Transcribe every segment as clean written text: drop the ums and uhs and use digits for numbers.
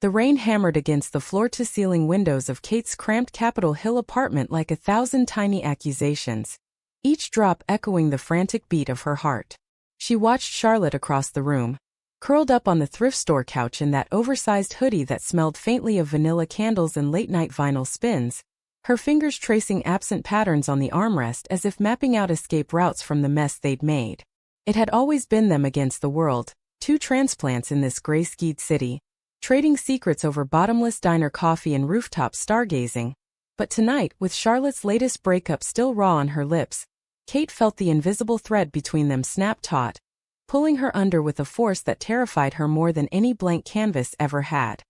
The rain hammered against the floor-to-ceiling windows of Kate's cramped Capitol Hill apartment like 1,000 tiny accusations, each drop echoing the frantic beat of her heart. She watched Charlotte across the room, curled up on the thrift store couch in that oversized hoodie that smelled faintly of vanilla candles and late-night vinyl spins, her fingers tracing absent patterns on the armrest as if mapping out escape routes from the mess they'd made. It had always been them against the world, two transplants in this gray-skied city, trading secrets over bottomless diner coffee and rooftop stargazing. But tonight, with Charlotte's latest breakup still raw on her lips, Kate felt the invisible thread between them snap taut, pulling her under with a force that terrified her more than any blank canvas ever had.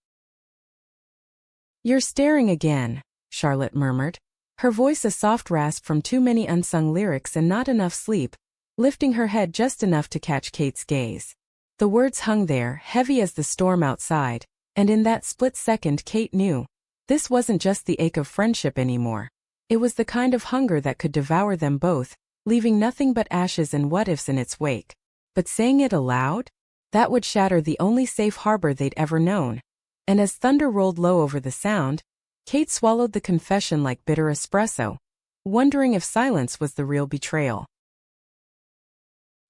"You're staring again," Charlotte murmured, her voice a soft rasp from too many unsung lyrics and not enough sleep, lifting her head just enough to catch Kate's gaze. The words hung there, heavy as the storm outside, and in that split second Kate knew, this wasn't just the ache of friendship anymore. It was the kind of hunger that could devour them both, leaving nothing but ashes and what-ifs in its wake. But saying it aloud? That would shatter the only safe harbor they'd ever known. And as thunder rolled low over the sound, Kate swallowed the confession like bitter espresso, wondering if silence was the real betrayal.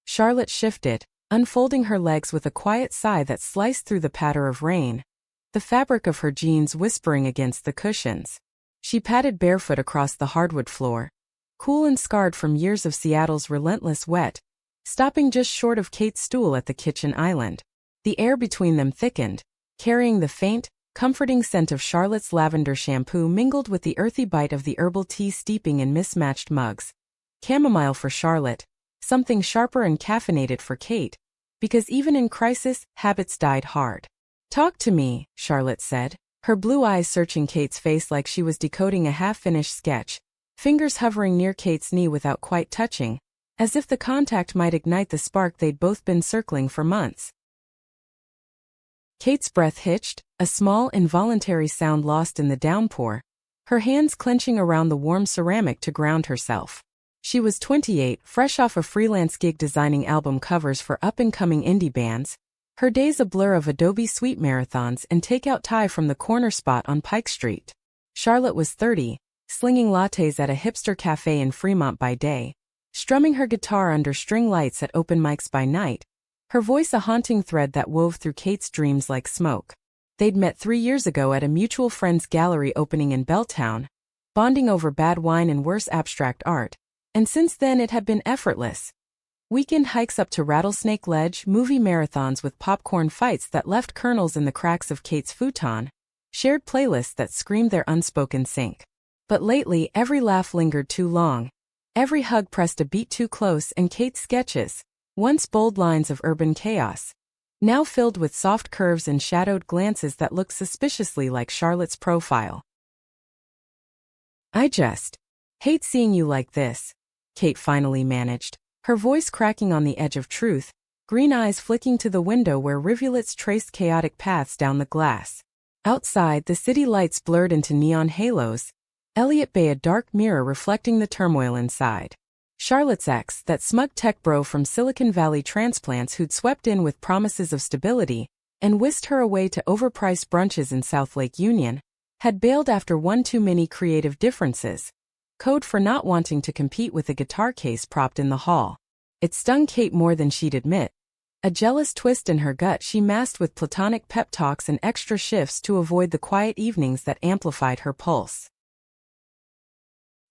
Charlotte shifted, unfolding her legs with a quiet sigh that sliced through the patter of rain, the fabric of her jeans whispering against the cushions. She padded barefoot across the hardwood floor, cool and scarred from years of Seattle's relentless wet, stopping just short of Kate's stool at the kitchen island. The air between them thickened, carrying the faint, comforting scent of Charlotte's lavender shampoo mingled with the earthy bite of the herbal tea steeping in mismatched mugs. Chamomile for Charlotte, something sharper and caffeinated for Kate, because even in crisis, habits died hard. "Talk to me," Charlotte said, her blue eyes searching Kate's face like she was decoding a half-finished sketch, fingers hovering near Kate's knee without quite touching, as if the contact might ignite the spark they'd both been circling for months. Kate's breath hitched, a small, involuntary sound lost in the downpour, her hands clenching around the warm ceramic to ground herself. She was 28, fresh off a freelance gig designing album covers for up-and-coming indie bands, her days a blur of Adobe Suite marathons and takeout Thai from the corner spot on Pike Street. Charlotte was 30, slinging lattes at a hipster cafe in Fremont by day, strumming her guitar under string lights at open mics by night, her voice a haunting thread that wove through Kate's dreams like smoke. They'd met 3 years ago at a mutual friend's gallery opening in Belltown, bonding over bad wine and worse abstract art, and since then it had been effortless. Weekend hikes up to Rattlesnake Ledge, movie marathons with popcorn fights that left kernels in the cracks of Kate's futon, shared playlists that screamed their unspoken sync. But lately every laugh lingered too long, every hug pressed a beat too close, and Kate's sketches, once bold lines of urban chaos, now filled with soft curves and shadowed glances that looked suspiciously like Charlotte's profile. "I just hate seeing you like this," Kate finally managed, her voice cracking on the edge of truth, green eyes flicking to the window where rivulets traced chaotic paths down the glass. Outside, the city lights blurred into neon halos, Elliott Bay a dark mirror reflecting the turmoil inside. Charlotte's ex, that smug tech bro from Silicon Valley transplants who'd swept in with promises of stability and whisked her away to overpriced brunches in South Lake Union, had bailed after one too many creative differences, code for not wanting to compete with a guitar case propped in the hall. It stung Kate more than she'd admit, a jealous twist in her gut she masked with platonic pep talks and extra shifts to avoid the quiet evenings that amplified her pulse.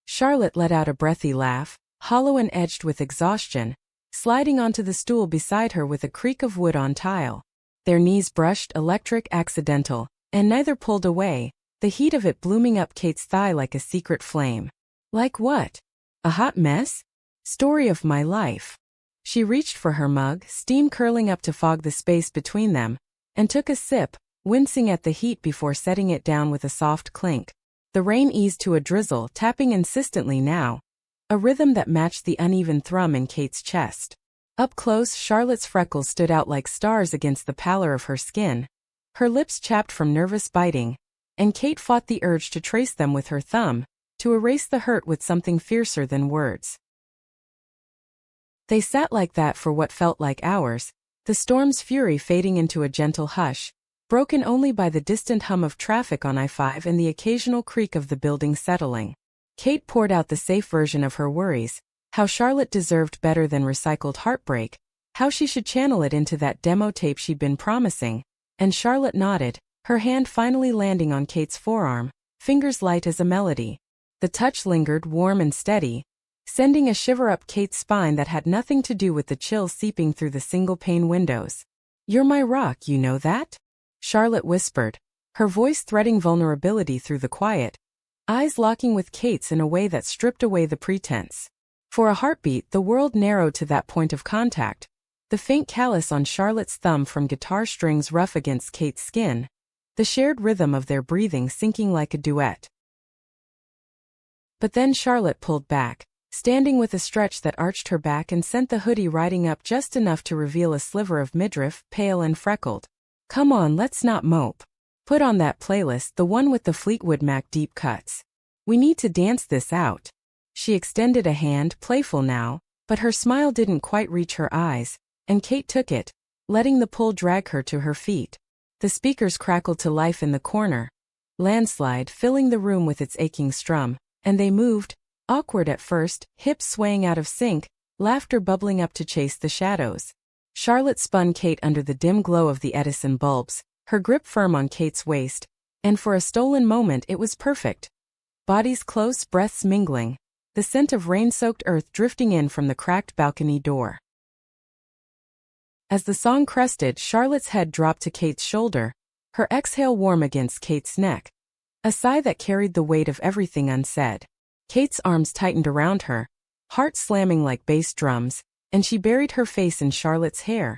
Charlotte let out a breathy laugh, hollow and edged with exhaustion, sliding onto the stool beside her with a creak of wood on tile. Their knees brushed, electric, accidental, and neither pulled away, the heat of it blooming up Kate's thigh like a secret flame. "Like what? A hot mess? Story of my life." She reached for her mug, steam curling up to fog the space between them, and took a sip, wincing at the heat before setting it down with a soft clink. The rain eased to a drizzle, tapping insistently now, a rhythm that matched the uneven thrum in Kate's chest. Up close, Charlotte's freckles stood out like stars against the pallor of her skin, her lips chapped from nervous biting, and Kate fought the urge to trace them with her thumb, to erase the hurt with something fiercer than words. They sat like that for what felt like hours, the storm's fury fading into a gentle hush, broken only by the distant hum of traffic on I-5 and the occasional creak of the building settling. Kate poured out the safe version of her worries, how Charlotte deserved better than recycled heartbreak, how she should channel it into that demo tape she'd been promising, and Charlotte nodded, her hand finally landing on Kate's forearm, fingers light as a melody. The touch lingered warm and steady, sending a shiver up Kate's spine that had nothing to do with the chill seeping through the single-pane windows. "You're my rock, you know that?" Charlotte whispered, her voice threading vulnerability through the quiet, eyes locking with Kate's in a way that stripped away the pretense. For a heartbeat, the world narrowed to that point of contact, the faint callus on Charlotte's thumb from guitar strings rough against Kate's skin, the shared rhythm of their breathing syncing like a duet. But then Charlotte pulled back, standing with a stretch that arched her back and sent the hoodie riding up just enough to reveal a sliver of midriff, pale and freckled. "Come on, let's not mope. Put on that playlist, the one with the Fleetwood Mac deep cuts. We need to dance this out." She extended a hand, playful now, but her smile didn't quite reach her eyes, and Kate took it, letting the pull drag her to her feet. The speakers crackled to life in the corner, landslide filling the room with its aching strum, and they moved, awkward at first, hips swaying out of sync, laughter bubbling up to chase the shadows. Charlotte spun Kate under the dim glow of the Edison bulbs, her grip firm on Kate's waist, and for a stolen moment it was perfect. Bodies close, breaths mingling, the scent of rain-soaked earth drifting in from the cracked balcony door. As the song crested, Charlotte's head dropped to Kate's shoulder, her exhale warm against Kate's neck, a sigh that carried the weight of everything unsaid. Kate's arms tightened around her, heart slamming like bass drums, and she buried her face in Charlotte's hair,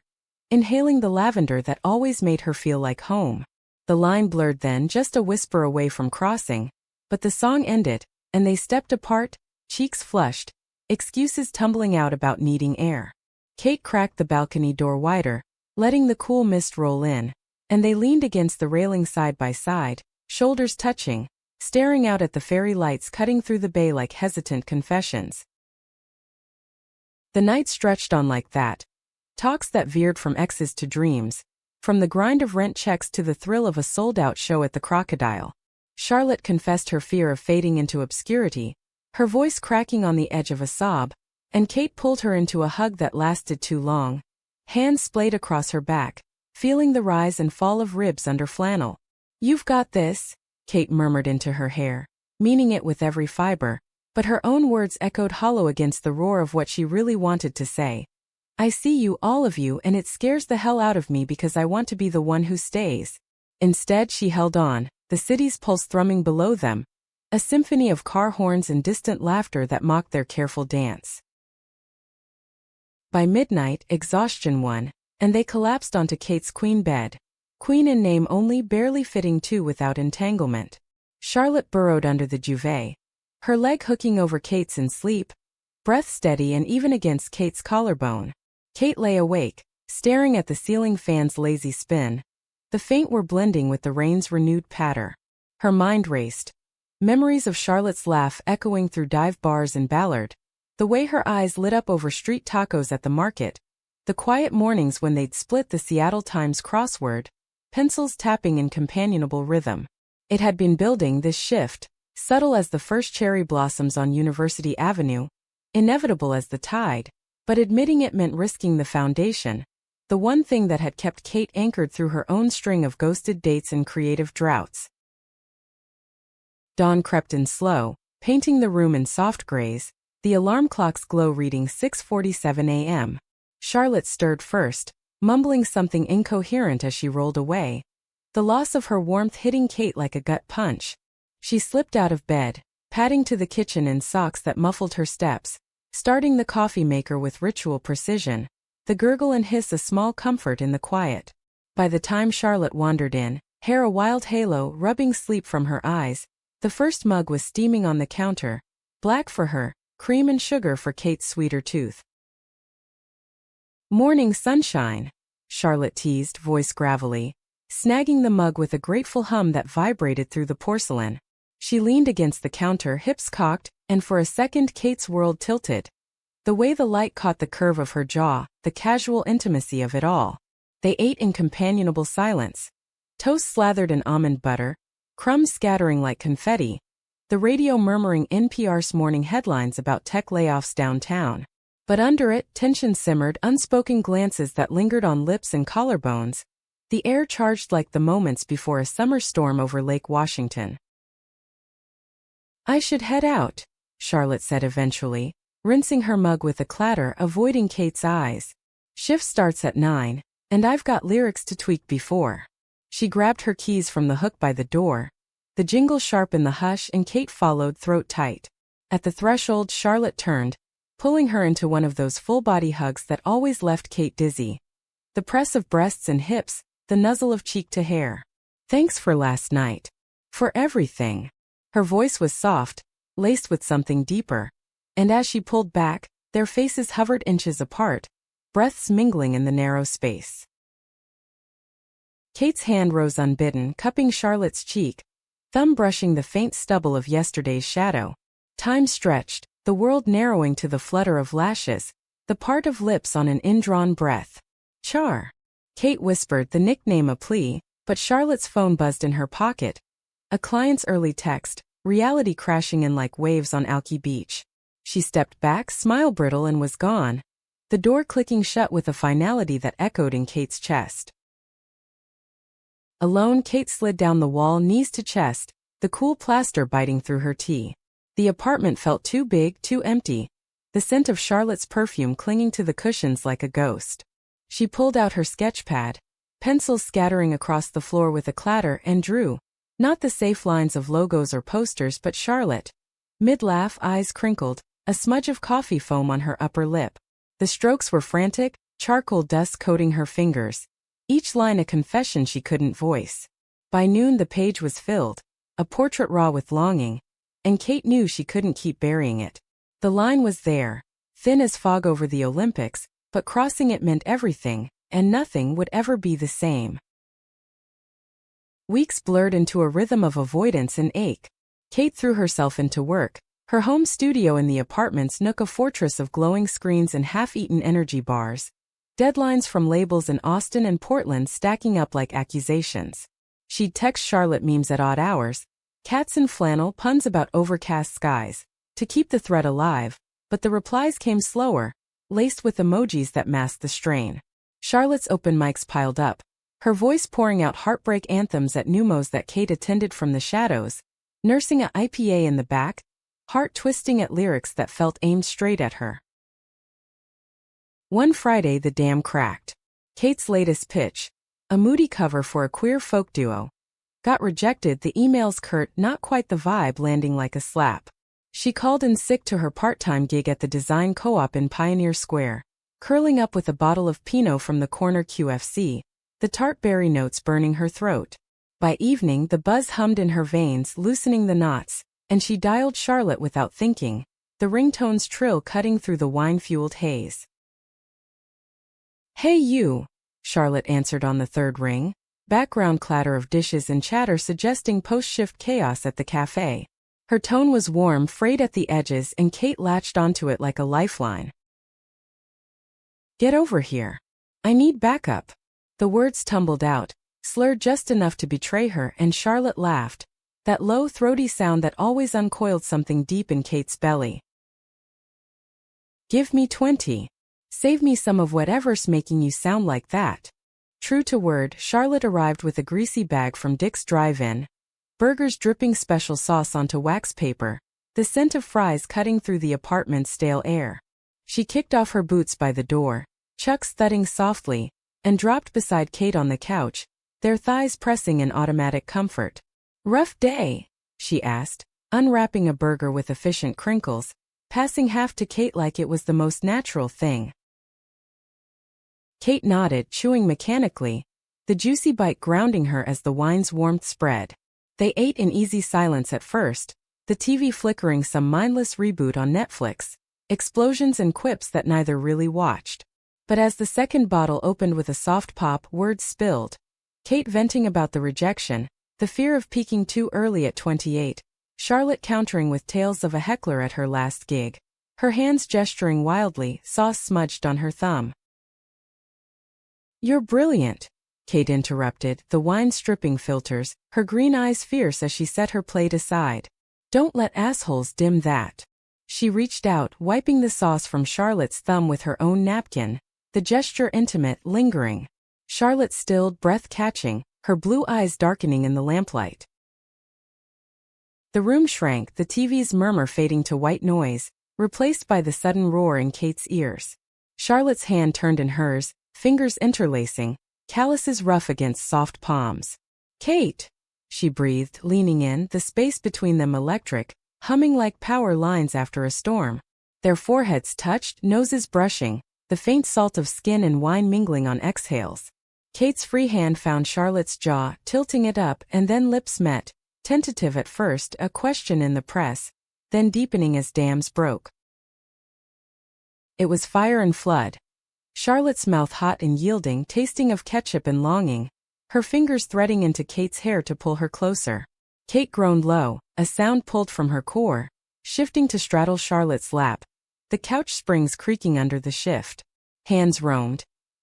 inhaling the lavender that always made her feel like home. The line blurred then, just a whisper away from crossing, but the song ended, and they stepped apart, cheeks flushed, excuses tumbling out about needing air. Kate cracked the balcony door wider, letting the cool mist roll in, and they leaned against the railing side by side, shoulders touching, staring out at the fairy lights cutting through the bay like hesitant confessions. The night stretched on like that. Talks that veered from exes to dreams, from the grind of rent checks to the thrill of a sold-out show at the Crocodile. Charlotte confessed her fear of fading into obscurity, her voice cracking on the edge of a sob, and Kate pulled her into a hug that lasted too long. Hands splayed across her back, feeling the rise and fall of ribs under flannel. "You've got this," Kate murmured into her hair, meaning it with every fiber, but her own words echoed hollow against the roar of what she really wanted to say. "I see you, all of you, and it scares the hell out of me because I want to be the one who stays." Instead she held on, the city's pulse thrumming below them, a symphony of car horns and distant laughter that mocked their careful dance. By midnight, exhaustion won, and they collapsed onto Kate's queen bed. Queen in name only, barely fitting two without entanglement. Charlotte burrowed under the duvet, her leg hooking over Kate's in sleep, breath steady and even against Kate's collarbone. Kate lay awake, staring at the ceiling fan's lazy spin. The faint were blending with the rain's renewed patter. Her mind raced, memories of Charlotte's laugh echoing through dive bars in Ballard, the way her eyes lit up over street tacos at the market, the quiet mornings when they'd split the Seattle Times crossword, pencils tapping in companionable rhythm. It had been building, this shift, subtle as the first cherry blossoms on University Avenue, inevitable as the tide, but admitting it meant risking the foundation, the one thing that had kept Kate anchored through her own string of ghosted dates and creative droughts. Dawn crept in slow, painting the room in soft grays, the alarm clock's glow reading 6:47 a.m. Charlotte stirred first, mumbling something incoherent as she rolled away, the loss of her warmth hitting Kate like a gut punch. She slipped out of bed, padding to the kitchen in socks that muffled her steps, starting the coffee maker with ritual precision, the gurgle and hiss a small comfort in the quiet. By the time Charlotte wandered in, hair a wild halo rubbing sleep from her eyes, the first mug was steaming on the counter, black for her, cream and sugar for Kate's sweeter tooth. "Morning sunshine," Charlotte teased, voice gravelly, snagging the mug with a grateful hum that vibrated through the porcelain. She leaned against the counter, hips cocked, and for a second Kate's world tilted. The way the light caught the curve of her jaw, the casual intimacy of it all. They ate in companionable silence. Toast slathered in almond butter, crumbs scattering like confetti, the radio murmuring NPR's morning headlines about tech layoffs downtown. But under it, tension simmered, unspoken glances that lingered on lips and collarbones, the air charged like the moments before a summer storm over Lake Washington. "I should head out," Charlotte said eventually, rinsing her mug with a clatter, avoiding Kate's eyes. "Shift starts at 9, and I've got lyrics to tweak before." She grabbed her keys from the hook by the door, the jingle sharp in the hush, and Kate followed, throat tight. At the threshold, Charlotte turned, pulling her into one of those full-body hugs that always left Kate dizzy. The press of breasts and hips, the nuzzle of cheek to hair. "Thanks for last night. For everything." Her voice was soft, laced with something deeper, and as she pulled back, their faces hovered inches apart, breaths mingling in the narrow space. Kate's hand rose unbidden, cupping Charlotte's cheek, thumb brushing the faint stubble of yesterday's shadow. Time stretched, the world narrowing to the flutter of lashes, the part of lips on an indrawn breath. "Char." Kate whispered, the nickname a plea, but Charlotte's phone buzzed in her pocket. A client's early text, reality crashing in like waves on Alki Beach. She stepped back, smile brittle, and was gone, the door clicking shut with a finality that echoed in Kate's chest. Alone, Kate slid down the wall, knees to chest, the cool plaster biting through her tea. The apartment felt too big, too empty, the scent of Charlotte's perfume clinging to the cushions like a ghost. She pulled out her sketchpad, pencils scattering across the floor with a clatter, and drew, not the safe lines of logos or posters, but Charlotte. Mid-laugh, eyes crinkled, a smudge of coffee foam on her upper lip. The strokes were frantic, charcoal dust coating her fingers, each line a confession she couldn't voice. By noon the page was filled, a portrait raw with longing, and Kate knew she couldn't keep burying it. The line was there, thin as fog over the Olympics, but crossing it meant everything, and nothing would ever be the same. Weeks blurred into a rhythm of avoidance and ache. Kate threw herself into work, her home studio in the apartment's nook a fortress of glowing screens and half-eaten energy bars. Deadlines from labels in Austin and Portland stacking up like accusations. She'd text Charlotte memes at odd hours, cats in flannel, puns about overcast skies, to keep the thread alive, but the replies came slower, laced with emojis that masked the strain. Charlotte's open mics piled up, her voice pouring out heartbreak anthems at pneumos that Kate attended from the shadows, nursing a IPA in the back, heart twisting at lyrics that felt aimed straight at her. One Friday the dam cracked. Kate's latest pitch, a moody cover for a queer folk duo, got rejected, the emails curt, not quite the vibe, landing like a slap. She called in sick to her part-time gig at the design co-op in Pioneer Square, curling up with a bottle of Pinot from the corner QFC, the tart berry notes burning her throat. By evening the buzz hummed in her veins, loosening the knots, and she dialed Charlotte without thinking, the ringtone's trill cutting through the wine-fueled haze. "Hey you," Charlotte answered on the third ring, background clatter of dishes and chatter suggesting post-shift chaos at the cafe. Her tone was warm, frayed at the edges, and Kate latched onto it like a lifeline. "Get over here. I need backup." The words tumbled out, slurred just enough to betray her, and Charlotte laughed, that low, throaty sound that always uncoiled something deep in Kate's belly. "Give me 20. Save me some of whatever's making you sound like that." True to word, Charlotte arrived with a greasy bag from Dick's Drive-In, burgers dripping special sauce onto wax paper, the scent of fries cutting through the apartment's stale air. She kicked off her boots by the door, chucks thudding softly, and dropped beside Kate on the couch, their thighs pressing in automatic comfort. "Rough day?" she asked, unwrapping a burger with efficient crinkles, passing half to Kate like it was the most natural thing. Kate nodded, chewing mechanically, the juicy bite grounding her as the wine's warmth spread. They ate in easy silence at first, the TV flickering some mindless reboot on Netflix, explosions and quips that neither really watched. But as the second bottle opened with a soft pop, words spilled. Kate venting about the rejection, the fear of peaking too early at 28, Charlotte countering with tales of a heckler at her last gig, her hands gesturing wildly, sauce smudged on her thumb. "You're brilliant," Kate interrupted, the wine-stripping filters, her green eyes fierce as she set her plate aside. Don't let assholes dim that. She reached out, wiping the sauce from Charlotte's thumb with her own napkin, the gesture intimate, lingering. Charlotte stilled, breath-catching, her blue eyes darkening in the lamplight. The room shrank, the TV's murmur fading to white noise, replaced by the sudden roar in Kate's ears. Charlotte's hand turned in hers, fingers interlacing, calluses rough against soft palms. Kate! She breathed, leaning in, the space between them electric, humming like power lines after a storm. Their foreheads touched, noses brushing, the faint salt of skin and wine mingling on exhales. Kate's free hand found Charlotte's jaw, tilting it up, and then lips met, tentative at first, a question in the press, then deepening as dams broke. It was fire and flood. Charlotte's mouth hot and yielding, tasting of ketchup and longing, her fingers threading into Kate's hair to pull her closer. Kate groaned low, a sound pulled from her core, shifting to straddle Charlotte's lap, the couch springs creaking under the shift. Hands roamed.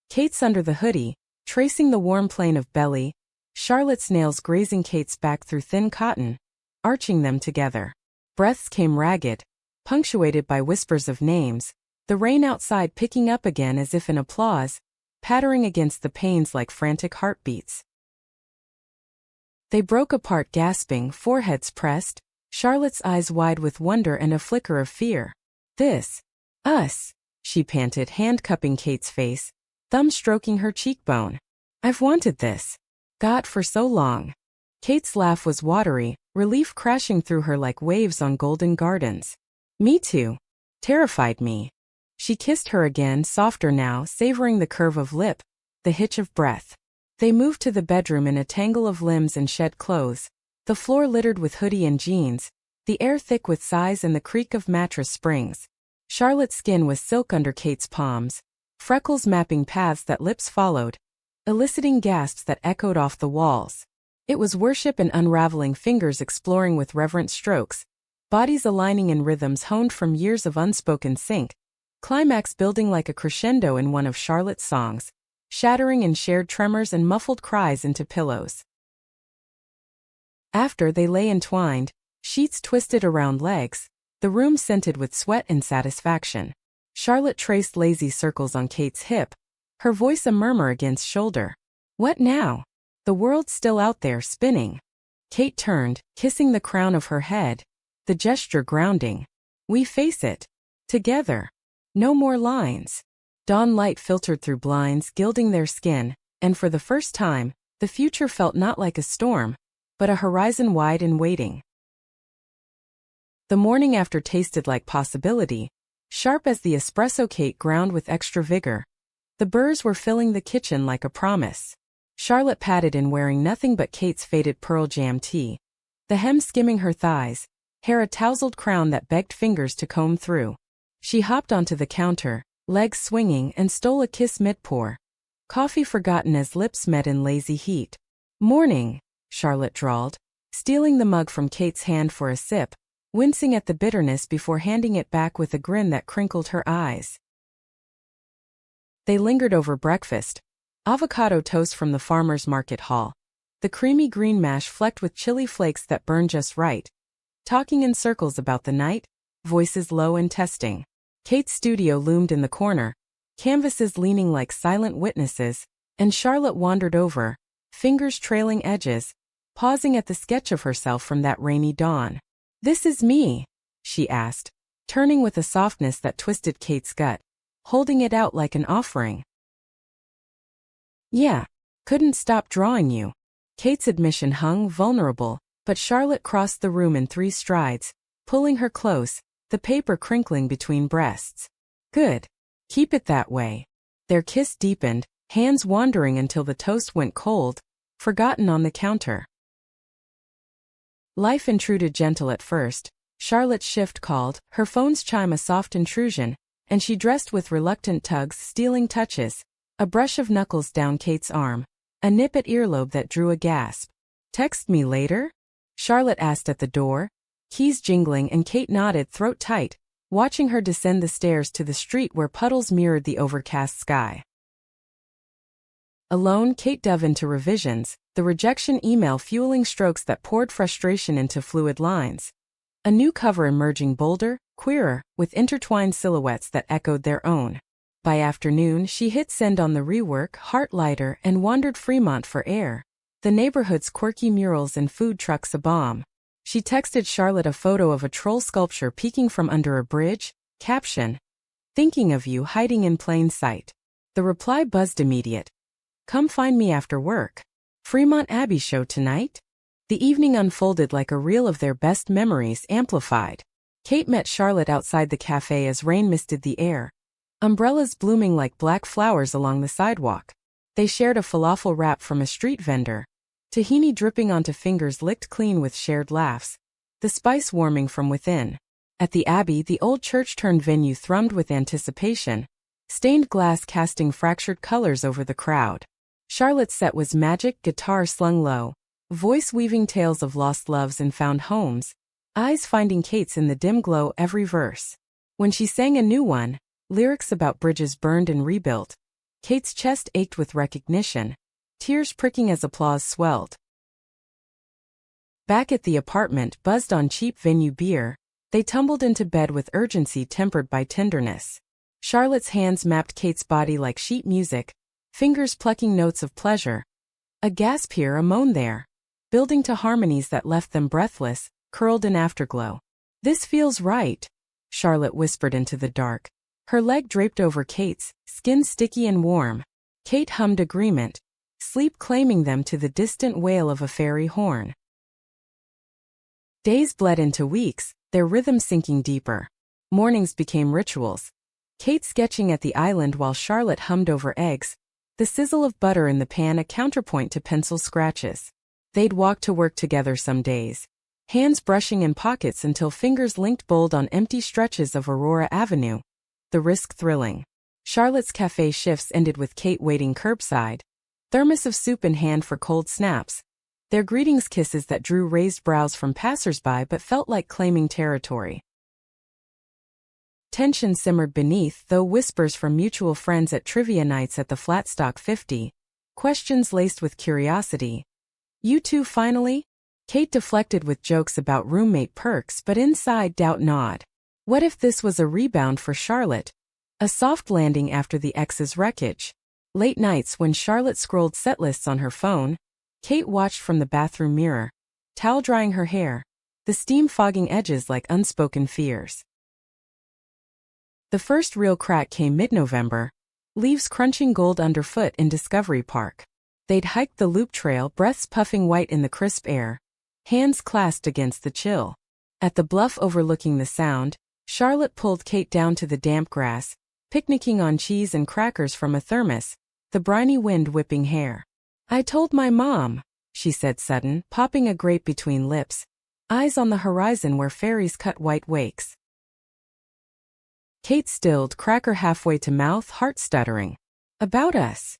Kate's under the hoodie, tracing the warm plane of belly, Charlotte's nails grazing Kate's back through thin cotton, arching them together. Breaths came ragged, punctuated by whispers of names, the rain outside picking up again as if in applause, pattering against the panes like frantic heartbeats. They broke apart gasping, foreheads pressed, Charlotte's eyes wide with wonder and a flicker of fear. This. Us. She panted, hand cupping Kate's face, thumb stroking her cheekbone. I've wanted this. God, for so long. Kate's laugh was watery, relief crashing through her like waves on golden gardens. Me too. Terrified me. She kissed her again, softer now, savoring the curve of lip, the hitch of breath. They moved to the bedroom in a tangle of limbs and shed clothes, the floor littered with hoodie and jeans, the air thick with sighs and the creak of mattress springs. Charlotte's skin was silk under Kate's palms, freckles mapping paths that lips followed, eliciting gasps that echoed off the walls. It was worship and unraveling fingers exploring with reverent strokes, bodies aligning in rhythms honed from years of unspoken sync, climax building like a crescendo in one of Charlotte's songs, shattering in shared tremors and muffled cries into pillows. After they lay entwined, sheets twisted around legs, the room scented with sweat and satisfaction. Charlotte traced lazy circles on Kate's hip, her voice a murmur against shoulder. What now? The world's still out there spinning. Kate turned, kissing the crown of her head, the gesture grounding. We face it. Together. No more lines. Dawn light filtered through blinds, gilding their skin, and for the first time, the future felt not like a storm, but a horizon wide and waiting. The morning after tasted like possibility, sharp as the espresso Kate ground with extra vigor. The burrs were filling the kitchen like a promise. Charlotte patted in wearing nothing but Kate's faded pearl jam tee, the hem skimming her thighs, hair a tousled crown that begged fingers to comb through. She hopped onto the counter, legs swinging, and stole a kiss mid-pour. Coffee forgotten as lips met in lazy heat. Morning, Charlotte drawled, stealing the mug from Kate's hand for a sip, wincing at the bitterness before handing it back with a grin that crinkled her eyes. They lingered over breakfast. Avocado toast from the farmer's market hall, the creamy green mash flecked with chili flakes that burned just right. Talking in circles about the night, voices low and testing. Kate's studio loomed in the corner, canvases leaning like silent witnesses, and Charlotte wandered over, fingers trailing edges, pausing at the sketch of herself from that rainy dawn. This is me, she asked, turning with a softness that twisted Kate's gut, holding it out like an offering. Yeah, couldn't stop drawing you. Kate's admission hung vulnerable, but Charlotte crossed the room in 3 strides, pulling her close, the paper crinkling between breasts. Good. Keep it that way. Their kiss deepened, hands wandering until the toast went cold, forgotten on the counter. Life intruded gentle at first. Charlotte's shift called, her phone's chime a soft intrusion, and she dressed with reluctant tugs, stealing touches, a brush of knuckles down Kate's arm, a nip at earlobe that drew a gasp. Text me later? Charlotte asked at the door, keys jingling, and Kate nodded, throat tight, watching her descend the stairs to the street where puddles mirrored the overcast sky. Alone, Kate dove into revisions, the rejection email fueling strokes that poured frustration into fluid lines. A new cover emerging bolder, queerer, with intertwined silhouettes that echoed their own. By afternoon, she hit send on the rework, heart lighter, and wandered Fremont for air. The neighborhood's quirky murals and food trucks a bomb. She texted Charlotte a photo of a troll sculpture peeking from under a bridge, caption, "Thinking of you hiding in plain sight." The reply buzzed immediate. "Come find me after work. Fremont Abbey show tonight?" The evening unfolded like a reel of their best memories amplified. Kate met Charlotte outside the cafe as rain misted the air. Umbrellas blooming like black flowers along the sidewalk. They shared a falafel wrap from a street vendor. Tahini dripping onto fingers licked clean with shared laughs. The spice warming from within. At the Abbey, the old church-turned venue thrummed with anticipation. Stained glass casting fractured colors over the crowd. Charlotte's set was magic, guitar slung low. Voice weaving tales of lost loves and found homes. Eyes finding Kate's in the dim glow every verse. When she sang a new one, lyrics about bridges burned and rebuilt, Kate's chest ached with recognition, tears pricking as applause swelled. Back at the apartment, buzzed on cheap venue beer, they tumbled into bed with urgency tempered by tenderness. Charlotte's hands mapped Kate's body like sheet music, fingers plucking notes of pleasure. A gasp here, a moan there, building to harmonies that left them breathless, curled in afterglow. "This feels right," Charlotte whispered into the dark. Her leg draped over Kate's, skin sticky and warm. Kate hummed agreement, sleep claiming them to the distant wail of a fairy horn. Days bled into weeks, their rhythm sinking deeper. Mornings became rituals. Kate sketching at the island while Charlotte hummed over eggs, the sizzle of butter in the pan a counterpoint to pencil scratches. They'd walk to work together some days, hands brushing in pockets until fingers linked bold on empty stretches of Aurora Avenue. The risk thrilling. Charlotte's cafe shifts ended with Kate waiting curbside, thermos of soup in hand for cold snaps. Their greetings kisses that drew raised brows from passersby but felt like claiming territory. Tension simmered beneath, though whispers from mutual friends at trivia nights at the Flatstock 50. Questions laced with curiosity. "You two finally?" Kate deflected with jokes about roommate perks, but inside doubt gnawed. What if this was a rebound for Charlotte? A soft landing after the ex's wreckage. Late nights when Charlotte scrolled setlists on her phone, Kate watched from the bathroom mirror, towel drying her hair, the steam fogging edges like unspoken fears. The first real crack came mid-November, leaves crunching gold underfoot in Discovery Park. They'd hiked the loop trail, breaths puffing white in the crisp air, hands clasped against the chill. At the bluff overlooking the sound, Charlotte pulled Kate down to the damp grass, picnicking on cheese and crackers from a thermos, the briny wind whipping hair. "I told my mom," she said sudden, popping a grape between lips, eyes on the horizon where fairies cut white wakes. Kate stilled, cracker halfway to mouth, heart stuttering. "About us."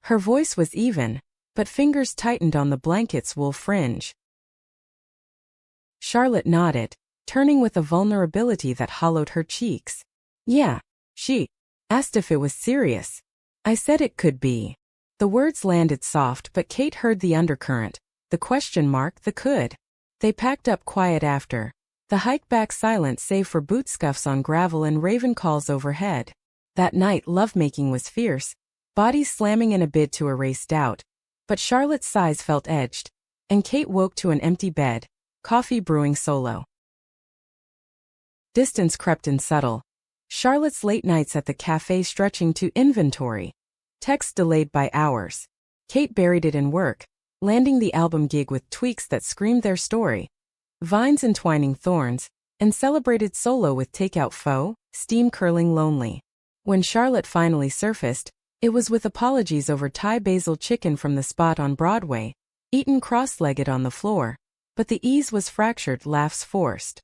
Her voice was even, but fingers tightened on the blanket's wool fringe. Charlotte nodded, turning with a vulnerability that hollowed her cheeks. "Yeah." She asked if it was serious. "I said it could be." The words landed soft, but Kate heard the undercurrent, the question mark, the could. They packed up quiet after. The hike back silent save for boot scuffs on gravel and raven calls overhead. That night lovemaking was fierce, bodies slamming in a bid to erase doubt. But Charlotte's sighs felt edged, and Kate woke to an empty bed, coffee brewing solo. Distance crept in subtle. Charlotte's late nights at the cafe stretching to inventory. Text delayed by hours. Kate buried it in work, landing the album gig with tweaks that screamed their story. Vines entwining thorns, and celebrated solo with takeout foe, steam curling lonely. When Charlotte finally surfaced, it was with apologies over Thai basil chicken from the spot on Broadway, eaten cross-legged on the floor, but the ease was fractured, laughs forced.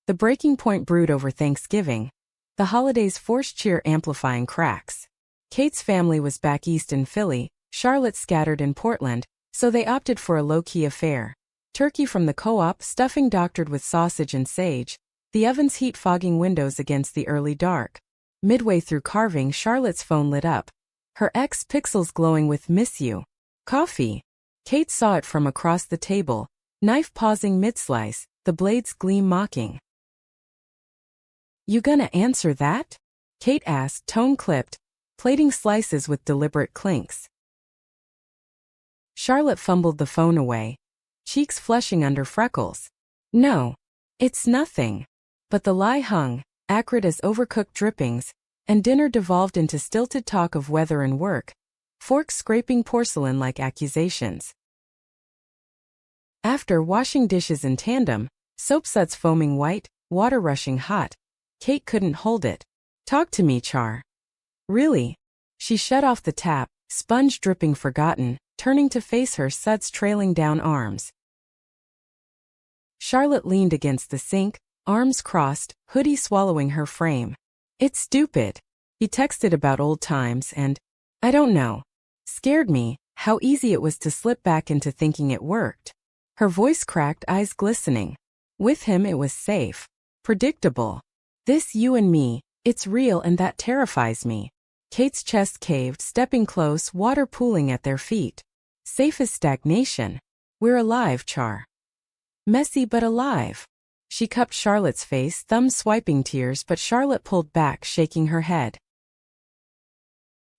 The breaking point brewed over Thanksgiving, the holiday's forced cheer amplifying cracks. Kate's family was back east in Philly, Charlotte scattered in Portland, so they opted for a low-key affair. Turkey from the co-op, stuffing doctored with sausage and sage, the oven's heat fogging windows against the early dark. Midway through carving, Charlotte's phone lit up. her X pixels glowing with "Miss you." Coffee. Kate saw it from across the table, knife pausing mid-slice, the blades gleam mocking. "You gonna answer that?" Kate asked, tone clipped, plating slices with deliberate clinks. Charlotte fumbled the phone away, cheeks flushing under freckles. "No. It's nothing." But the lie hung, acrid as overcooked drippings, and dinner devolved into stilted talk of weather and work, forks scraping porcelain like accusations. After washing dishes in tandem, soap suds foaming white, water rushing hot, Kate couldn't hold it. "Talk to me, Char." "Really?" She shut off the tap, sponge dripping forgotten, turning to face her, suds trailing down arms. Charlotte leaned against the sink, arms crossed, hoodie swallowing her frame. "It's stupid." He texted about old times and, "I don't know." Scared me, how easy it was to slip back into thinking it worked. Her voice cracked, eyes glistening. With him it was safe. Predictable. "This you and me, it's real and that terrifies me." Kate's chest caved, stepping close, water pooling at their feet. "Safe as stagnation. We're alive, Char." "Messy but alive." She cupped Charlotte's face, thumb swiping tears, but Charlotte pulled back, shaking her head.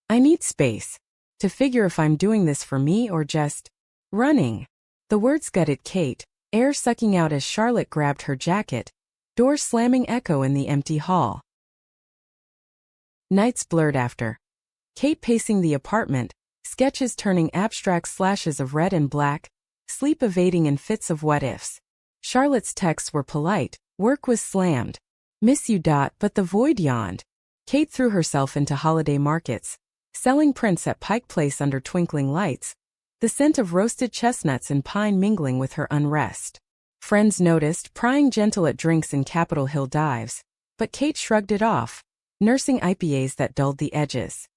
"I need space. To figure if I'm doing this for me or just running." The words gutted Kate, air sucking out as Charlotte grabbed her jacket, door slamming echo in the empty hall. Nights blurred after. Kate pacing the apartment, sketches turning abstract slashes of red and black, sleep evading in fits of what-ifs. Charlotte's texts were polite, work was slammed. "Miss you. But the void yawned. Kate threw herself into holiday markets, selling prints at Pike Place under twinkling lights, the scent of roasted chestnuts and pine mingling with her unrest. Friends noticed, prying gentle at drinks in Capitol Hill dives, but Kate shrugged it off, nursing IPAs that dulled the edges.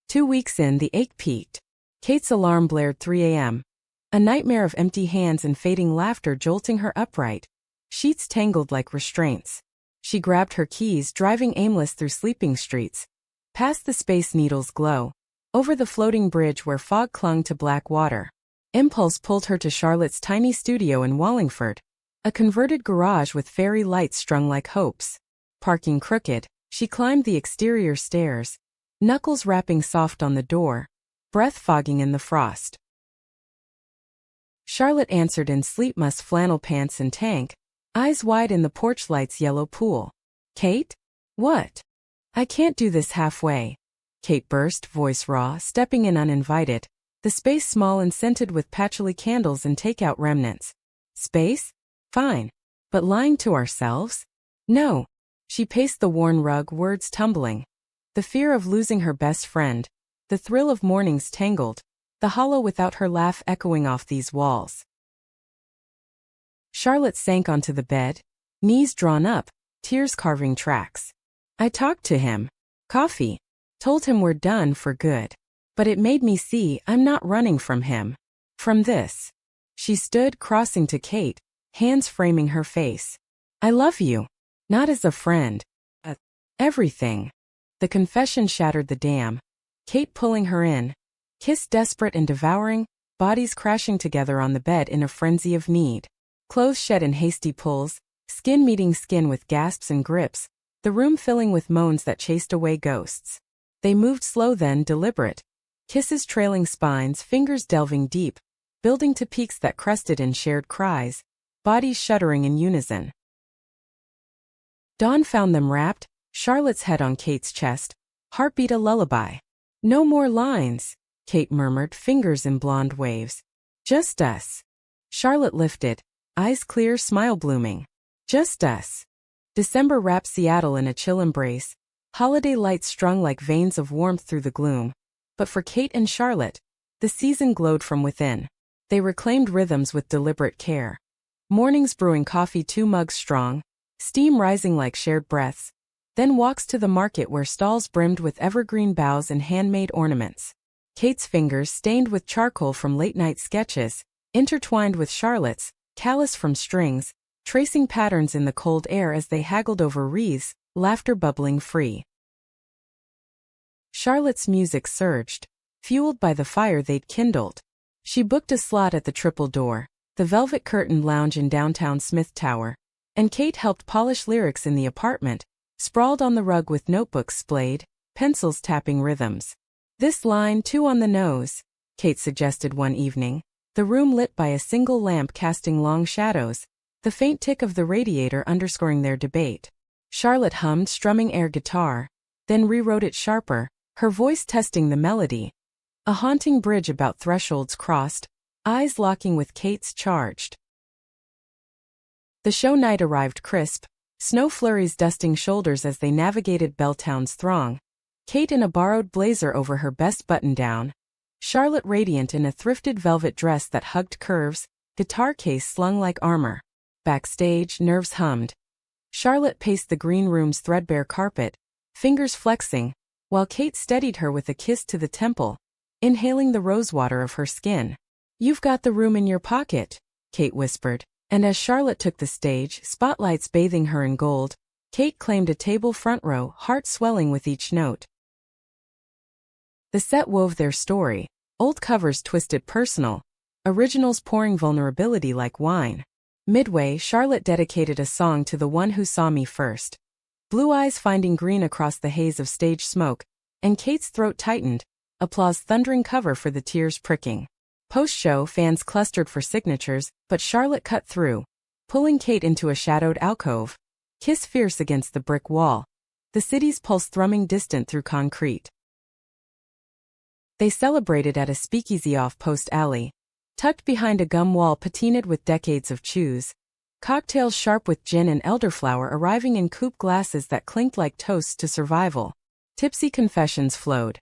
2 weeks in, the ache peaked. Kate's alarm blared 3 a.m. A nightmare of empty hands and fading laughter jolting her upright. Sheets tangled like restraints. She grabbed her keys, driving aimless through sleeping streets. Past the Space Needle's glow. Over the floating bridge where fog clung to black water. Impulse pulled her to Charlotte's tiny studio in Wallingford. A converted garage with fairy lights strung like hopes. Parking crooked, she climbed the exterior stairs. Knuckles rapping soft on the door. Breath fogging in the frost. Charlotte answered in sleep musk flannel pants and tank, eyes wide in the porch light's yellow pool. "Kate? What?" "I can't do this halfway." Kate burst, voice raw, stepping in uninvited, the space small and scented with patchouli candles and takeout remnants. "Space? Fine. But lying to ourselves? No." She paced the worn rug, words tumbling. The fear of losing her best friend, the thrill of mornings tangled, the hollow without her laugh echoing off these walls. Charlotte sank onto the bed, knees drawn up, tears carving tracks. "I talked to him. Coffee. Told him we're done for good. But it made me see I'm not running from him. From this." She stood, crossing to Kate, hands framing her face. "I love you. Not as a friend. Everything." The confession shattered the dam. Kate pulling her in. Kiss desperate and devouring, bodies crashing together on the bed in a frenzy of need. Clothes shed in hasty pulls, skin meeting skin with gasps and grips, the room filling with moans that chased away ghosts. They moved slow then deliberate. Kisses trailing spines, fingers delving deep, building to peaks that crested in shared cries, bodies shuddering in unison. Dawn found them wrapped, Charlotte's head on Kate's chest, heartbeat a lullaby. "No more lines," Kate murmured, fingers in blonde waves. "Just us." Charlotte lifted, eyes clear, smile blooming. "Just us." December wrapped Seattle in a chill embrace, holiday lights strung like veins of warmth through the gloom. But for Kate and Charlotte, the season glowed from within. They reclaimed rhythms with deliberate care. Mornings brewing coffee 2 mugs strong, steam rising like shared breaths, then walks to the market where stalls brimmed with evergreen boughs and handmade ornaments. Kate's fingers stained with charcoal from late-night sketches, intertwined with Charlotte's, callous from strings, tracing patterns in the cold air as they haggled over wreaths, laughter bubbling free. Charlotte's music surged, fueled by the fire they'd kindled. She booked a slot at the Triple Door, the velvet-curtained lounge in downtown Smith Tower, and Kate helped polish lyrics in the apartment, sprawled on the rug with notebooks splayed, pencils tapping rhythms. "This line too on the nose," Kate suggested one evening, the room lit by a single lamp casting long shadows, the faint tick of the radiator underscoring their debate. Charlotte hummed strumming air guitar, then rewrote it sharper, her voice testing the melody. A haunting bridge about thresholds crossed, eyes locking with Kate's charged. The show night arrived crisp, snow flurries dusting shoulders as they navigated Belltown's throng. Kate in a borrowed blazer over her best button-down, Charlotte radiant in a thrifted velvet dress that hugged curves, guitar case slung like armor. Backstage, nerves hummed. Charlotte paced the green room's threadbare carpet, fingers flexing, while Kate steadied her with a kiss to the temple, inhaling the rosewater of her skin. "You've got the room in your pocket," Kate whispered, and as Charlotte took the stage, spotlights bathing her in gold, Kate claimed a table front row, heart swelling with each note. The set wove their story, old covers twisted personal, originals pouring vulnerability like wine. Midway, Charlotte dedicated a song to the one who saw me first. Blue eyes finding green across the haze of stage smoke, and Kate's throat tightened, applause thundering cover for the tears pricking. Post-show, fans clustered for signatures, but Charlotte cut through, pulling Kate into a shadowed alcove. Kiss fierce against the brick wall, the city's pulse thrumming distant through concrete. They celebrated at a speakeasy off Post Alley, tucked behind a gum wall patinaed with decades of chews, cocktails sharp with gin and elderflower arriving in coupe glasses that clinked like toasts to survival. Tipsy confessions flowed.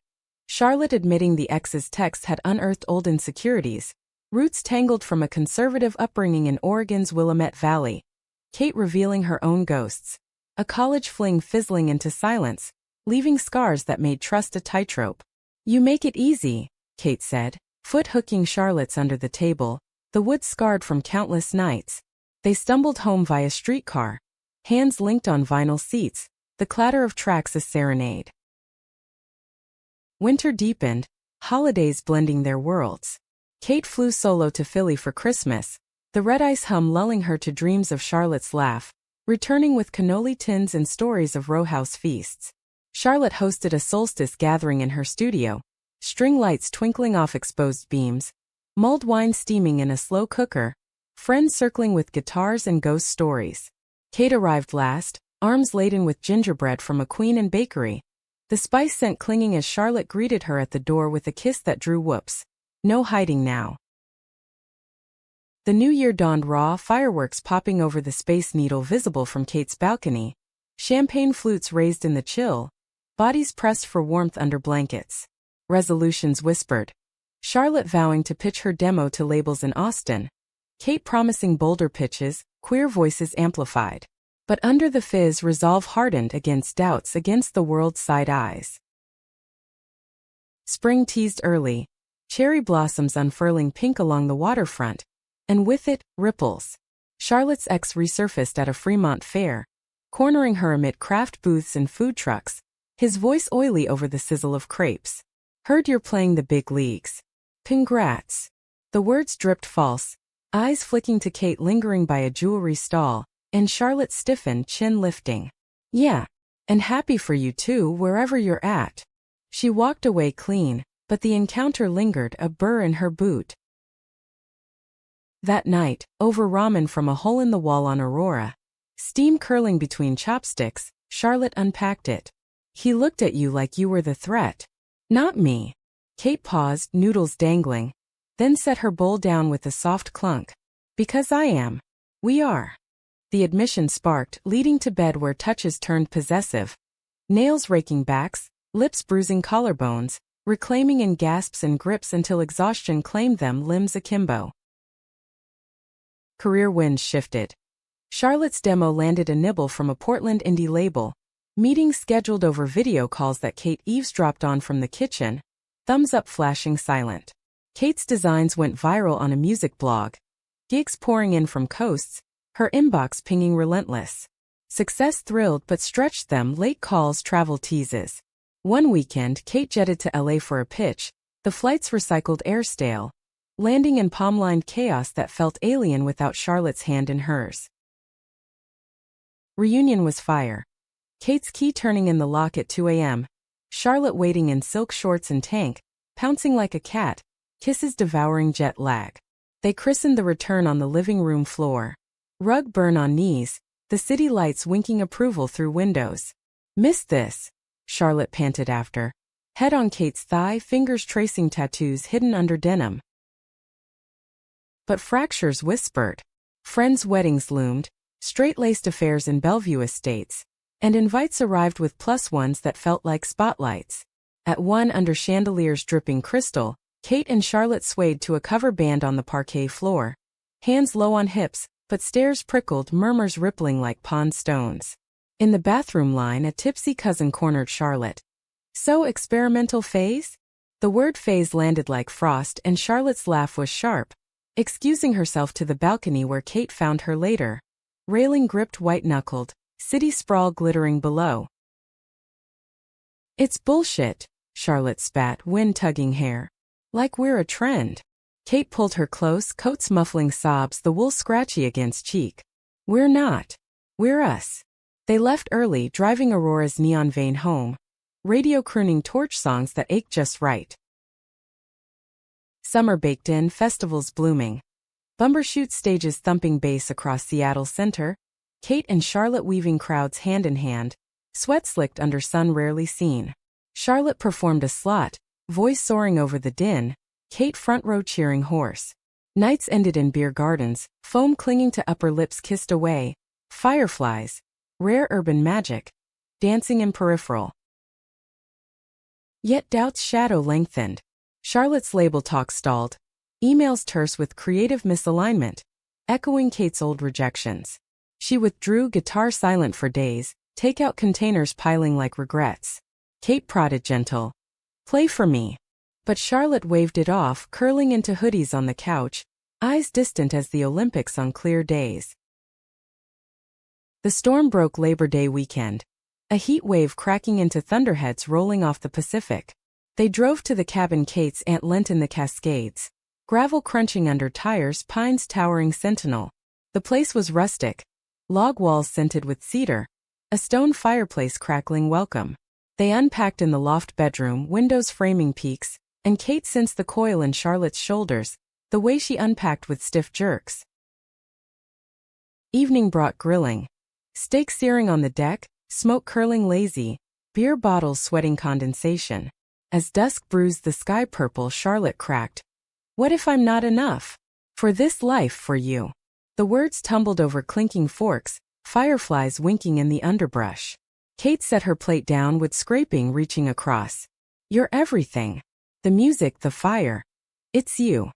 Charlotte admitting the ex's text had unearthed old insecurities, roots tangled from a conservative upbringing in Oregon's Willamette Valley. Kate revealing her own ghosts, a college fling fizzling into silence, leaving scars that made trust a tightrope. "You make it easy," Kate said, foot hooking Charlotte's under the table, the wood scarred from countless nights. They stumbled home via streetcar, hands linked on vinyl seats, the clatter of tracks a serenade. Winter deepened, holidays blending their worlds. Kate flew solo to Philly for Christmas, the red ice hum lulling her to dreams of Charlotte's laugh, returning with cannoli tins and stories of row house feasts. Charlotte hosted a solstice gathering in her studio, string lights twinkling off exposed beams, mulled wine steaming in a slow cooker, friends circling with guitars and ghost stories. Kate arrived last, arms laden with gingerbread from a queen and bakery, the spice scent clinging as Charlotte greeted her at the door with a kiss that drew whoops. No hiding now. The new year dawned raw, fireworks popping over the Space Needle visible from Kate's balcony, champagne flutes raised in the chill, bodies pressed for warmth under blankets. Resolutions whispered. Charlotte vowing to pitch her demo to labels in Austin. Kate promising bolder pitches, queer voices amplified. But under the fizz, resolve hardened against doubts, against the world's side eyes. Spring teased early, cherry blossoms unfurling pink along the waterfront, and with it, ripples. Charlotte's ex resurfaced at a Fremont fair, cornering her amid craft booths and food trucks, his voice oily over the sizzle of crepes. "Heard you're playing the big leagues. Congrats." The words dripped false, eyes flicking to Kate lingering by a jewelry stall, and Charlotte stiffened, chin lifting. "Yeah. And happy for you too, wherever you're at." She walked away clean, but the encounter lingered, a burr in her boot. That night, over ramen from a hole in the wall on Aurora, steam curling between chopsticks, Charlotte unpacked it. "He looked at you like you were the threat." "Not me." Kate paused, noodles dangling, then set her bowl down with a soft clunk. "Because I am. We are." The admission sparked, leading to bed where touches turned possessive. Nails raking backs, lips bruising collarbones, reclaiming in gasps and grips until exhaustion claimed them, limbs akimbo. Career winds shifted. Charlotte's demo landed a nibble from a Portland indie label. Meetings scheduled over video calls that Kate eavesdropped on from the kitchen, thumbs up flashing silent. Kate's designs went viral on a music blog. Gigs pouring in from coasts, her inbox pinging relentless. Success thrilled but stretched them, late calls, travel teases. One weekend, Kate jetted to LA for a pitch, the flight's recycled air stale, landing in palm-lined chaos that felt alien without Charlotte's hand in hers. Reunion was fire. Kate's key turning in the lock at 2 a.m., Charlotte waiting in silk shorts and tank, pouncing like a cat, kisses devouring jet lag. They christened the return on the living room floor. Rug burn on knees, the city lights winking approval through windows. "Missed this," Charlotte panted after. Head on Kate's thigh, fingers tracing tattoos hidden under denim. But fractures whispered. Friends' weddings loomed, straight-laced affairs in Bellevue estates, and invites arrived with +1s that felt like spotlights. At one under chandeliers dripping crystal, Kate and Charlotte swayed to a cover band on the parquet floor. Hands low on hips, but stares prickled, murmurs rippling like pond stones. In the bathroom line, a tipsy cousin cornered Charlotte. "So experimental phase?" The word phase landed like frost, and Charlotte's laugh was sharp, excusing herself to the balcony where Kate found her later. Railing gripped white-knuckled, city sprawl glittering below. "It's bullshit," Charlotte spat, wind-tugging hair. "Like we're a trend." Kate pulled her close, coats muffling sobs, the wool scratchy against cheek. "We're not. We're us." They left early, driving Aurora's neon vein home. Radio crooning torch songs that ached just right. Summer baked in, festivals blooming. Bumbershoot stages thumping bass across Seattle Center. Kate and Charlotte weaving crowds hand in hand, sweat slicked under sun rarely seen. Charlotte performed a slot, voice soaring over the din, Kate front row cheering hoarse. Nights ended in beer gardens, foam clinging to upper lips kissed away, fireflies, rare urban magic, dancing in peripheral. Yet doubt's shadow lengthened. Charlotte's label talk stalled, emails terse with creative misalignment, echoing Kate's old rejections. She withdrew, guitar silent for days, takeout containers piling like regrets. Kate prodded gentle, "Play for me." But Charlotte waved it off, curling into hoodies on the couch, eyes distant as the Olympics on clear days. The storm broke Labor Day weekend, a heat wave cracking into thunderheads rolling off the Pacific. They drove to the cabin Kate's aunt lent in the Cascades, gravel crunching under tires, pines towering sentinel. The place was rustic, log walls scented with cedar, a stone fireplace crackling welcome. They unpacked in the loft bedroom, windows framing peaks, and Kate sensed the coil in Charlotte's shoulders, the way she unpacked with stiff jerks. Evening brought grilling. Steak searing on the deck, smoke curling lazy, beer bottles sweating condensation. As dusk bruised the sky purple, Charlotte cracked, "What if I'm not enough? For this life, for you." The words tumbled over clinking forks, fireflies winking in the underbrush. Kate set her plate down with scraping reaching across. "You're everything. The music, the fire. It's you."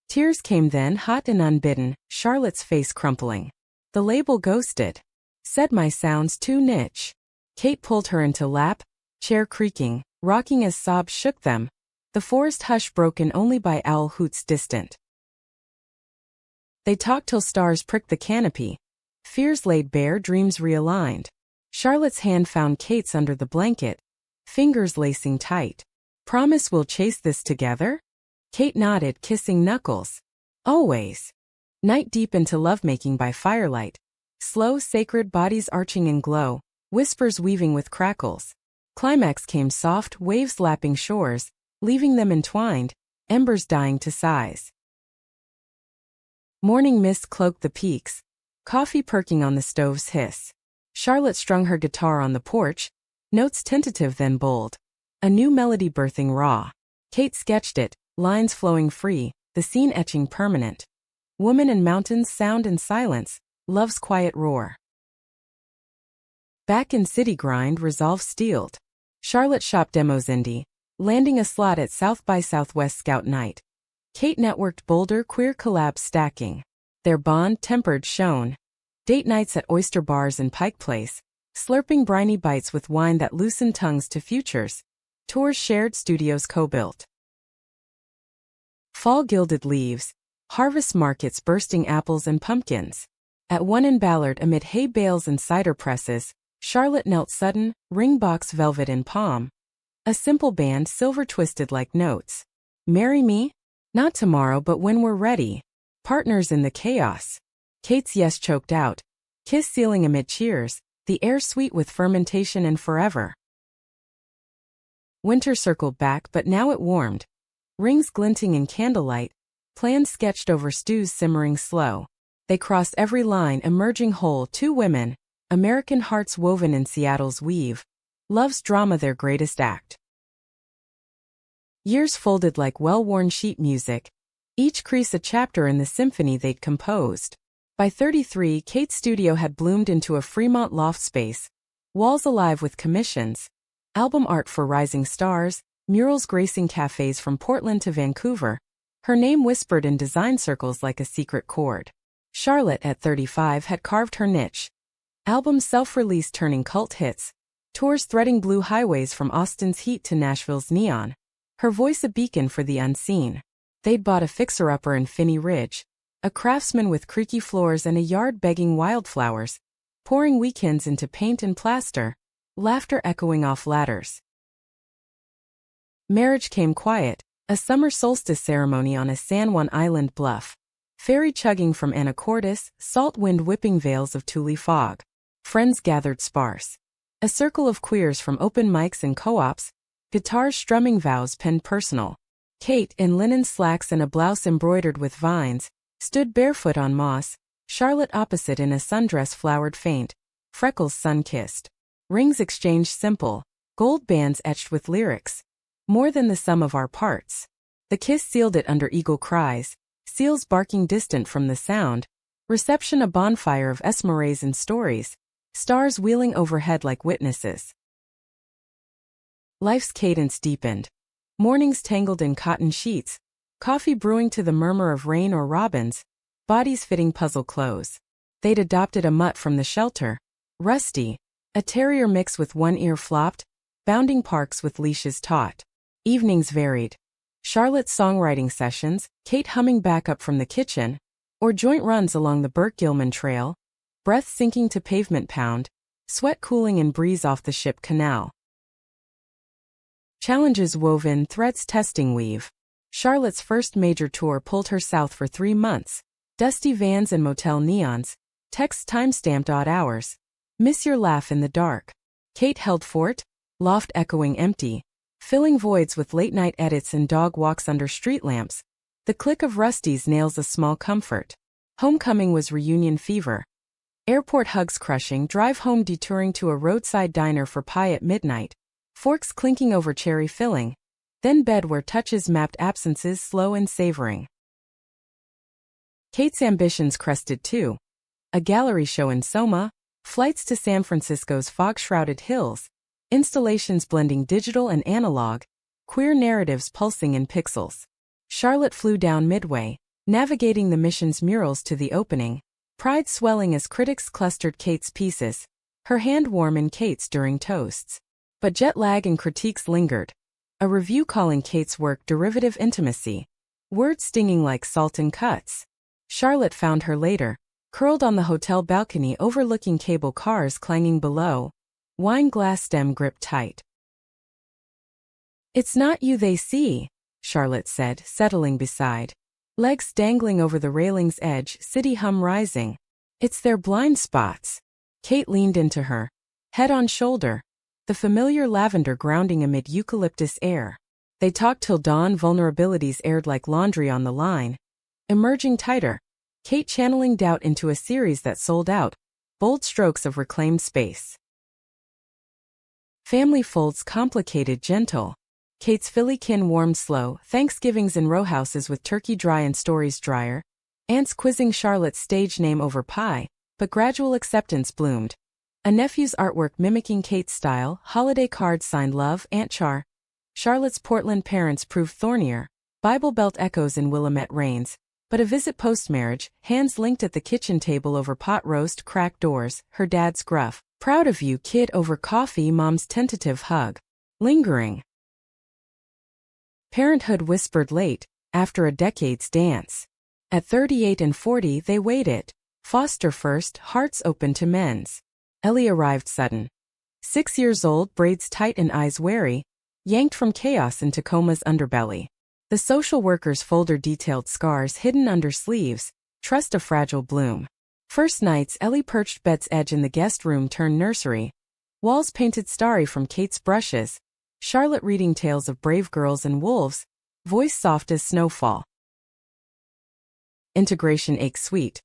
Tears came then, hot and unbidden, Charlotte's face crumpling. The label ghosted. "Said my sound's too niche." Kate pulled her into lap, chair creaking, rocking as sobs shook them, the forest hush broken only by owl hoots distant. They talked till stars pricked the canopy, fears laid bare, dreams realigned. Charlotte's hand found Kate's under the blanket, fingers lacing tight. "Promise we'll chase this together?" Kate nodded, kissing knuckles. "Always." Night deep into lovemaking by firelight, slow sacred bodies arching in glow, whispers weaving with crackles. Climax came soft, waves lapping shores, leaving them entwined, embers dying to size. Morning mist cloaked the peaks, coffee perking on the stove's hiss. Charlotte strung her guitar on the porch, notes tentative then bold. A new melody birthing raw. Kate sketched it, lines flowing free, the scene etching permanent. Woman and mountains, sound and silence, love's quiet roar. Back in city grind, resolve steeled. Charlotte shop demos indie, landing a slot at South by Southwest Scout Night. Kate networked bolder queer collabs stacking. Their bond tempered shone. Date nights at oyster bars and Pike Place, slurping briny bites with wine that loosened tongues to futures. Tours shared, studios co-built. Fall gilded leaves, harvest markets bursting apples and pumpkins. At one in Ballard amid hay bales and cider presses, Charlotte knelt sudden, ring box velvet in palm. A simple band, silver twisted like notes. Marry me? Not tomorrow, but when we're ready. Partners in the chaos. Kate's yes choked out. Kiss sealing amid cheers, the air sweet with fermentation and forever. Winter circled back, but now it warmed. Rings glinting in candlelight, plans sketched over stews simmering slow. They crossed every line, emerging whole, two women, American hearts woven in Seattle's weave. Love's drama their greatest act. Years folded like well-worn sheet music, each crease a chapter in the symphony they'd composed. By 33, Kate's studio had bloomed into a Fremont loft space, walls alive with commissions, album art for rising stars, murals gracing cafes from Portland to Vancouver, her name whispered in design circles like a secret chord. Charlotte, at 35, had carved her niche. Albums self-released turning cult hits, tours threading blue highways from Austin's heat to Nashville's neon. Her voice a beacon for the unseen. They'd bought a fixer-upper in Finney Ridge, a craftsman with creaky floors and a yard begging wildflowers, pouring weekends into paint and plaster, laughter echoing off ladders. Marriage came quiet, a summer solstice ceremony on a San Juan Island bluff. Ferry chugging from Anacortes, salt wind whipping veils of Thule fog. Friends gathered sparse. A circle of queers from open mics and co-ops, guitars strumming vows penned personal. Kate, in linen slacks and a blouse embroidered with vines, stood barefoot on moss, Charlotte opposite in a sundress flowered faint, freckles sun-kissed. Rings exchanged simple, gold bands etched with lyrics. More than the sum of our parts. The kiss sealed it under eagle cries, seals barking distant from the sound, reception a bonfire of esmeraldas and stories, stars wheeling overhead like witnesses. Life's cadence deepened. Mornings tangled in cotton sheets, coffee brewing to the murmur of rain or robins, bodies fitting puzzle clothes. They'd adopted a mutt from the shelter, Rusty, a terrier mix with one ear flopped, bounding parks with leashes taut. Evenings varied. Charlotte's songwriting sessions, Kate humming backup from the kitchen, or joint runs along the Burke-Gilman Trail, breath sinking to pavement pound, sweat cooling in breeze off the ship canal. Challenges woven, threats testing weave. Charlotte's first major tour pulled her south for 3 months. Dusty vans and motel neons, texts time-stamped odd hours. Miss your laugh in the dark. Kate held fort, loft echoing empty, filling voids with late-night edits and dog walks under street lamps. The click of Rusty's nails a small comfort. Homecoming was reunion fever. Airport hugs crushing, drive home detouring to a roadside diner for pie at midnight. Forks clinking over cherry filling, then bed where touches mapped absences slow and savoring. Kate's ambitions crested too. A gallery show in Soma, flights to San Francisco's fog-shrouded hills, installations blending digital and analog, queer narratives pulsing in pixels. Charlotte flew down midway, navigating the mission's murals to the opening, pride swelling as critics clustered Kate's pieces, her hand warm in Kate's during toasts. But jet lag and critiques lingered. A review calling Kate's work derivative intimacy. Words stinging like salt in cuts. Charlotte found her later, curled on the hotel balcony overlooking cable cars clanging below, wine glass stem gripped tight. It's not you they see, Charlotte said, settling beside. Legs dangling over the railing's edge, city hum rising. It's their blind spots. Kate leaned into her, head on shoulder. The familiar lavender grounding amid eucalyptus air. They talked till dawn, vulnerabilities aired like laundry on the line. Emerging tighter, Kate channeling doubt into a series that sold out, bold strokes of reclaimed space. Family folds complicated, gentle. Kate's Philly kin warmed slow, Thanksgivings in row houses with turkey dry and stories drier. Aunts quizzing Charlotte's stage name over pie, but gradual acceptance bloomed. A nephew's artwork mimicking Kate's style, holiday cards signed Love, Aunt Char. Charlotte's Portland parents proved thornier, Bible Belt echoes in Willamette rains, but a visit post-marriage, hands linked at the kitchen table over pot roast, cracked doors, her dad's gruff, proud of you kid over coffee, mom's tentative hug. Lingering. Parenthood whispered late, after a decade's dance. At 38 and 40 they waited. Foster first, hearts open to men's. Ellie arrived sudden. 6 years old, braids tight and eyes wary, yanked from chaos into coma's underbelly. The social worker's folder detailed scars hidden under sleeves, trust a fragile bloom. First nights, Ellie perched bed's edge in the guest room turned nursery. Walls painted starry from Kate's brushes. Charlotte reading tales of brave girls and wolves, voice soft as snowfall. Integration ache sweet.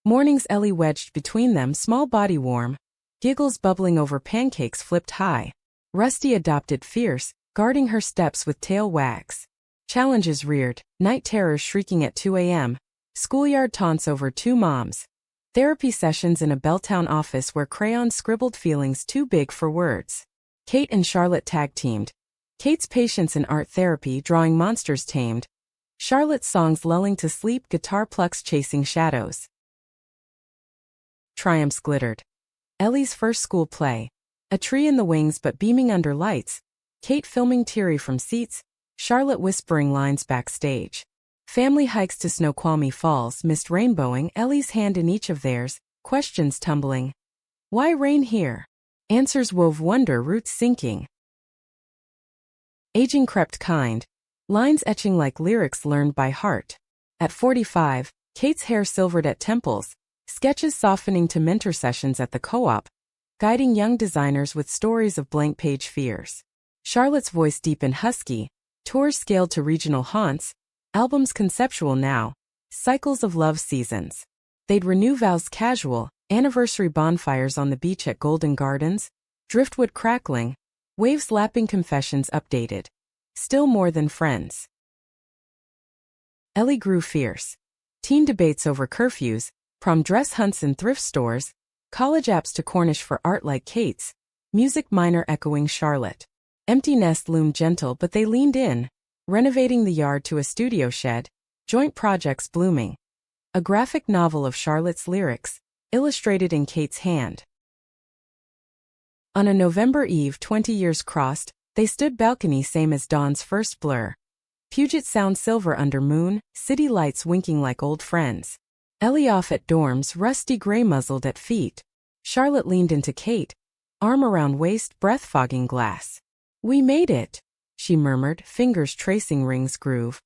Mornings Ellie wedged between them, small body warm. Giggles bubbling over pancakes flipped high. Rusty adopted fierce, guarding her steps with tail wags. Challenges reared, night terrors shrieking at 2 a.m. Schoolyard taunts over two moms. Therapy sessions in a Belltown office where crayons scribbled feelings too big for words. Kate and Charlotte tag-teamed. Kate's patience in art therapy drawing monsters tamed. Charlotte's songs lulling to sleep, guitar plucks chasing shadows. Triumphs glittered. Ellie's first school play. A tree in the wings but beaming under lights. Kate filming teary from seats. Charlotte whispering lines backstage. Family hikes to Snoqualmie Falls, mist rainbowing, Ellie's hand in each of theirs, questions tumbling. Why rain here? Answers wove wonder, roots sinking. Aging crept kind. Lines etching like lyrics learned by heart. At 45, Kate's hair silvered at temples, sketches softening to mentor sessions at the co-op, guiding young designers with stories of blank page fears. Charlotte's voice deep and husky, tours scaled to regional haunts, albums conceptual now, cycles of love seasons. They'd renew vows casual, anniversary bonfires on the beach at Golden Gardens, driftwood crackling, waves lapping, confessions updated. Still more than friends. Ellie grew fierce. Teen debates over curfews, prom dress hunts in thrift stores, college apps to Cornish for art like Kate's, music minor echoing Charlotte. Empty nest loomed gentle but they leaned in, renovating the yard to a studio shed, joint projects blooming. A graphic novel of Charlotte's lyrics, illustrated in Kate's hand. On a November eve 20 years crossed, they stood balcony same as dawn's first blur. Puget Sound silver under moon, city lights winking like old friends. Ellie off at dorms, rusty gray muzzled at feet. Charlotte leaned into Kate, arm around waist, breath fogging glass. We made it, she murmured, fingers tracing rings groove.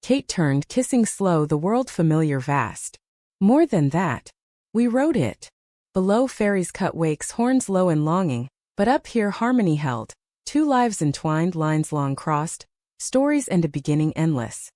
Kate turned, kissing slow, the world familiar vast. More than that. We wrote it. Below fairies cut wakes, horns low and longing, but up here harmony held. Two lives entwined, lines long crossed, stories and a beginning endless.